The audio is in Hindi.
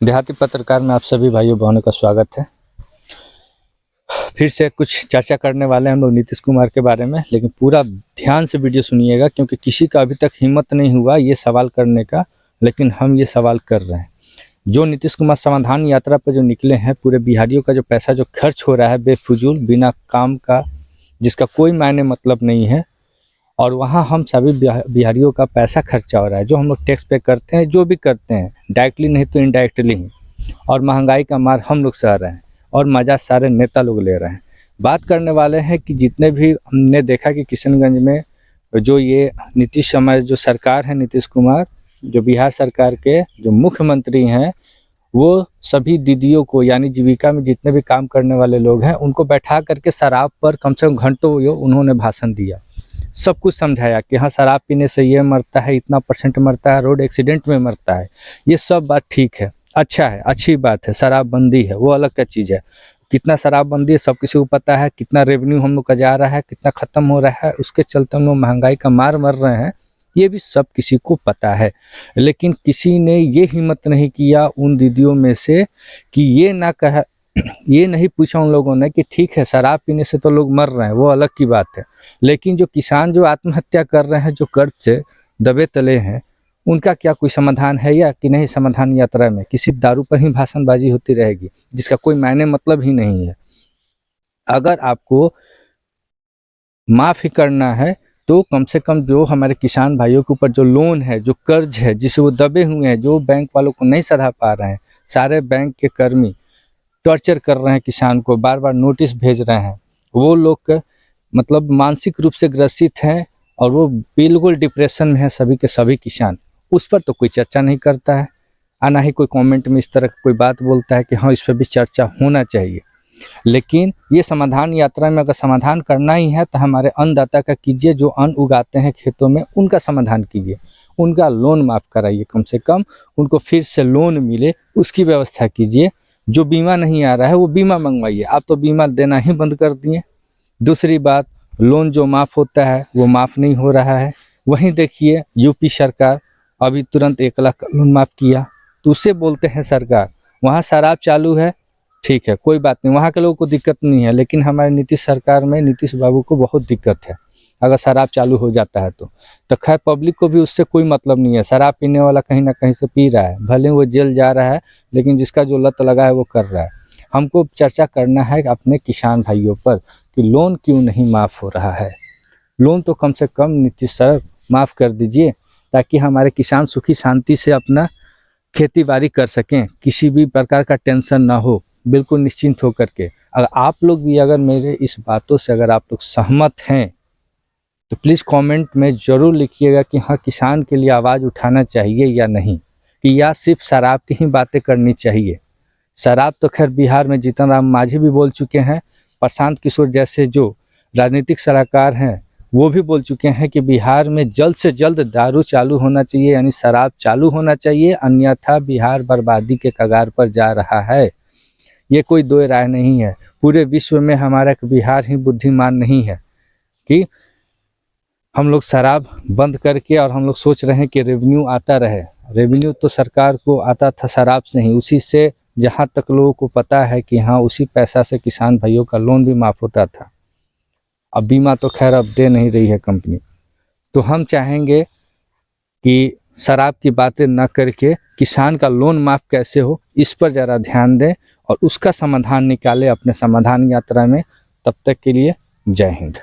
देहाती पत्रकार में आप सभी भाइयों बहनों का स्वागत है। फिर से कुछ चर्चा करने वाले हैं हम लोग नीतीश कुमार के बारे में, लेकिन पूरा ध्यान से वीडियो सुनिएगा क्योंकि किसी का अभी तक हिम्मत नहीं हुआ ये सवाल करने का, लेकिन हम ये सवाल कर रहे हैं। जो नीतीश कुमार समाधान यात्रा पर जो निकले हैं, पूरे बिहारियों का जो पैसा जो खर्च हो रहा है बेफिजूल बिना काम का, जिसका कोई मायने मतलब नहीं है, और वहाँ हम सभी बिहारियों का पैसा खर्चा हो रहा है, जो हम लोग टैक्स पे करते हैं, जो भी करते हैं डायरेक्टली नहीं तो इनडायरेक्टली ही, और महंगाई का मार हम लोग सह रहे हैं और मज़ा सारे नेता लोग ले रहे हैं। बात करने वाले हैं कि जितने भी हमने देखा कि किशनगंज में जो ये नीतीश कुमार जो सरकार है, नीतीश कुमार जो बिहार सरकार के जो मुख्यमंत्री हैं, वो सभी दीदियों को यानी जीविका में जितने भी काम करने वाले लोग हैं उनको बैठा करके शराब पर कम से कम घंटों उन्होंने भाषण दिया, सब कुछ समझाया कि हाँ शराब पीने से ये मरता है, इतना % मरता है, रोड एक्सीडेंट में मरता है। ये सब बात ठीक है, अच्छा है, अच्छी बात है, शराबबंदी है वो अलग का चीज़ है। कितना शराबबंदी है सब किसी को पता है, कितना रेवेन्यू हम लोग का जा रहा है, कितना ख़त्म हो रहा है, उसके चलते हम लोग महंगाई का मार मर रहे हैं, ये भी सब किसी को पता है। लेकिन किसी ने ये हिम्मत नहीं किया उन दीदियों में से कि ये नहीं पूछा उन लोगों ने कि ठीक है शराब पीने से तो लोग मर रहे हैं, वो अलग की बात है, लेकिन जो किसान जो आत्महत्या कर रहे हैं, जो कर्ज से दबे तले हैं, उनका क्या कोई समाधान है या कि नहीं? समाधान यात्रा में किसी दारू पर ही भाषणबाजी होती रहेगी जिसका कोई मायने मतलब ही नहीं है। अगर आपको माफ़ ही करना है तो कम से कम जो हमारे किसान भाइयों के ऊपर जो लोन है, जो कर्ज है, जिसे वो दबे हुए हैं, जो बैंक वालों को नहीं सधा पा रहे हैं, सारे बैंक के कर्मी टॉर्चर कर रहे हैं किसान को, बार बार नोटिस भेज रहे हैं, वो लोग मतलब मानसिक रूप से ग्रसित हैं और वो बिल्कुल डिप्रेशन में है सभी के सभी किसान। उस पर तो कोई चर्चा नहीं करता है, ना ही कोई कमेंट में इस तरह की कोई बात बोलता है कि हाँ इस पर भी चर्चा होना चाहिए। लेकिन ये समाधान यात्रा में अगर समाधान करना ही है तो हमारे अन्नदाता का कीजिए, जो अन्न उगाते हैं खेतों में उनका समाधान कीजिए, उनका लोन माफ़ कराइए, कम से कम उनको फिर से लोन मिले उसकी व्यवस्था कीजिए। जो बीमा नहीं आ रहा है वो बीमा मंगवाइए, आप तो बीमा देना ही बंद कर दिए। दूसरी बात, लोन जो माफ़ होता है वो माफ़ नहीं हो रहा है। वहीं देखिए यूपी सरकार अभी तुरंत 1 लाख का लोन माफ़ किया, तो उससे बोलते हैं सरकार वहाँ शराब चालू है, ठीक है कोई बात नहीं, वहाँ के लोगों को दिक्कत नहीं है, लेकिन हमारे नीतीश सरकार में नीतीश बाबू को बहुत दिक्कत है अगर शराब चालू हो जाता है तो खैर पब्लिक को भी उससे कोई मतलब नहीं है। शराब पीने वाला कहीं ना कहीं से पी रहा है, भले वो जेल जा रहा है, लेकिन जिसका जो लत लगा है वो कर रहा है। हमको चर्चा करना है अपने किसान भाइयों पर कि लोन क्यों नहीं माफ़ हो रहा है। लोन तो कम से कम नीतीश सर माफ़ कर दीजिए ताकि हमारे किसान सुखी शांति से अपना खेती बाड़ी कर सकें, किसी भी प्रकार का टेंशन ना हो, बिल्कुल निश्चिंत होकर के। अगर आप लोग भी अगर मेरे इस बातों से अगर आप लोग सहमत हैं तो प्लीज़ कमेंट में ज़रूर लिखिएगा कि हाँ किसान के लिए आवाज़ उठाना चाहिए या नहीं, कि या सिर्फ शराब की ही बातें करनी चाहिए। शराब तो खैर बिहार में जीतन राम मांझी भी बोल चुके हैं, प्रशांत किशोर जैसे जो राजनीतिक सलाहकार हैं वो भी बोल चुके हैं कि बिहार में जल्द से जल्द दारू चालू होना चाहिए, यानी शराब चालू होना चाहिए, अन्यथा बिहार बर्बादी के कगार पर जा रहा है। ये कोई दो राय नहीं है। पूरे विश्व में हमारा बिहार ही बुद्धिमान नहीं है कि हम लोग शराब बंद करके और हम लोग सोच रहे हैं कि रेवेन्यू आता रहे। रेवेन्यू तो सरकार को आता था शराब से ही, उसी से जहाँ तक लोगों को पता है कि हाँ उसी पैसा से किसान भाइयों का लोन भी माफ़ होता था। अब बीमा तो खैर अब दे नहीं रही है कंपनी। तो हम चाहेंगे कि शराब की बातें न करके किसान का लोन माफ़ कैसे हो इस पर ज़रा ध्यान दें और उसका समाधान निकालें अपने समाधान यात्रा में। तब तक के लिए जय हिंद।